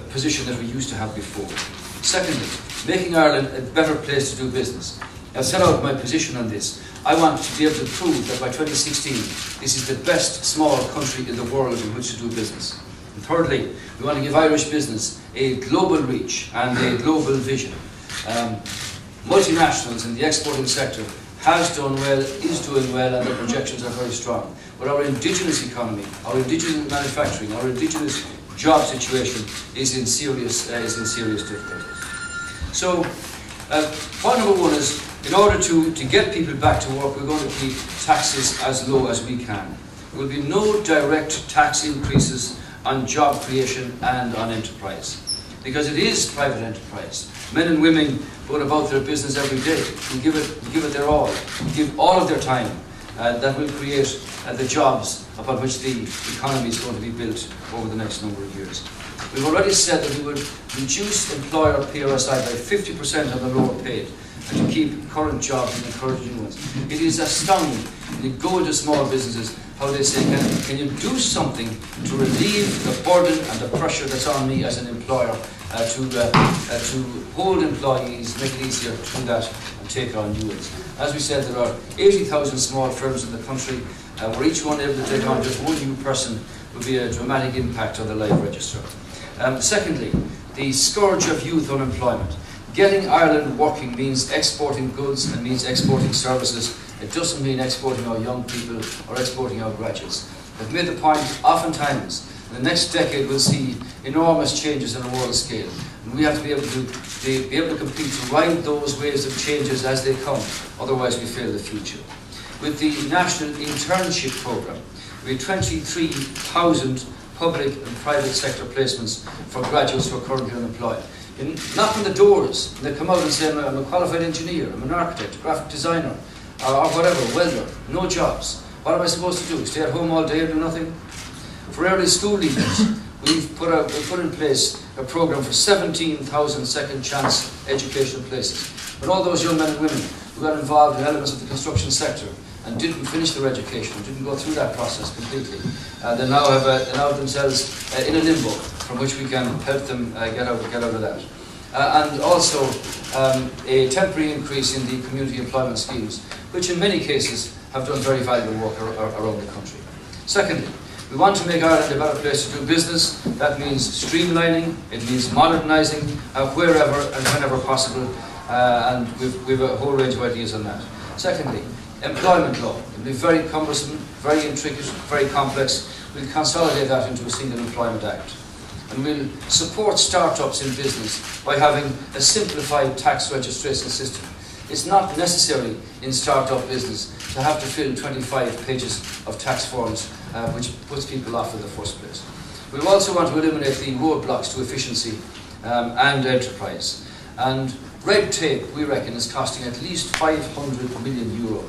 position that we used to have before. Secondly, making Ireland a better place to do business. I've set out my position on this. I want to be able to prove that by 2016, this is the best small country in the world in which to do business. And thirdly, we want to give Irish business a global reach and a global vision. Multinationals in the exporting sector has done well, is doing well, and their projections are very strong. But our indigenous economy, our indigenous manufacturing, our indigenous job situation is in serious difficulty. So, point number one is, in order to get people back to work, we're going to keep taxes as low as we can. There will be no direct tax increases on job creation and on enterprise, because it is private enterprise. Men and women going about their business every day and give it their all, give all of their time. That will create the jobs upon which the economy is going to be built over the next number of years. We've already said that we would reduce employer PRSI by 50% on the lower paid, and to keep current jobs and encourage new ones. It is astounding when you go into small businesses how they say, can you do something to relieve the burden and the pressure that's on me as an employer to hold employees, make it easier to do that and take on new ones. As we said, there are 80,000 small firms in the country, where each one able to take on just one new person would be a dramatic impact on the live register. Secondly, the scourge of youth unemployment. Getting Ireland working means exporting goods and means exporting services. It doesn't mean exporting our young people or exporting our graduates. I've made the point oftentimes, in the next decade we'll see enormous changes on a world scale. And we have to be able to compete, to ride those waves of changes as they come, otherwise we fail the future. With the National Internship Programme, we have 23,000 public and private sector placements for graduates who are currently unemployed. You knock on the doors, and they come out and say, I'm a qualified engineer, I'm an architect, a graphic designer, or whatever, welder, no jobs. What am I supposed to do? Stay at home all day and do nothing? For early school leavers, we've put in place a programme for 17,000 second chance educational places. But all those young men and women who got involved in elements of the construction sector and didn't finish their education, didn't go through that process completely, they now have themselves in a limbo from which we can help them get out of that. And also a temporary increase in the community employment schemes, which in many cases have done very valuable work around the country. Secondly, we want to make Ireland a better place to do business. That means streamlining, it means modernising wherever and whenever possible, and we've a whole range of ideas on that. Secondly, employment law. It will be very cumbersome, very intricate, very complex. We'll consolidate that into a single Employment Act. And we'll support start-ups in business by having a simplified tax registration system. It's not necessary in start-up business to have to fill 25 pages of tax forms, which puts people off in the first place. We also want to eliminate the roadblocks to efficiency and enterprise. And red tape, we reckon, is costing at least €500 million.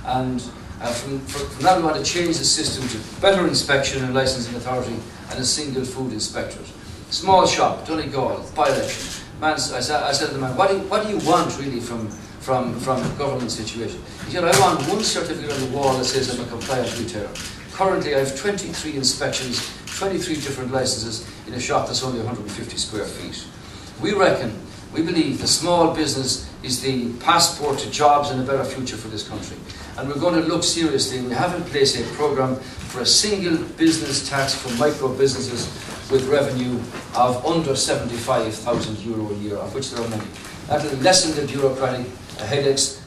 And from that we want to change the system to better inspection and licensing authority and a single food inspectorate. Small shop, Donegal, by-election. Man, I said to the man, what do you want really from the government situation? He said, I want one certificate on the wall that says I'm a compliant retailer. Currently I have 23 inspections, 23 different licenses in a shop that's only 150 square feet. We believe the small business is the passport to jobs and a better future for this country. And we're going to look seriously, we have in place a programme for a single business tax for micro businesses with revenue of under €75,000 a year, of which there are many. That will lessen the bureaucratic headaches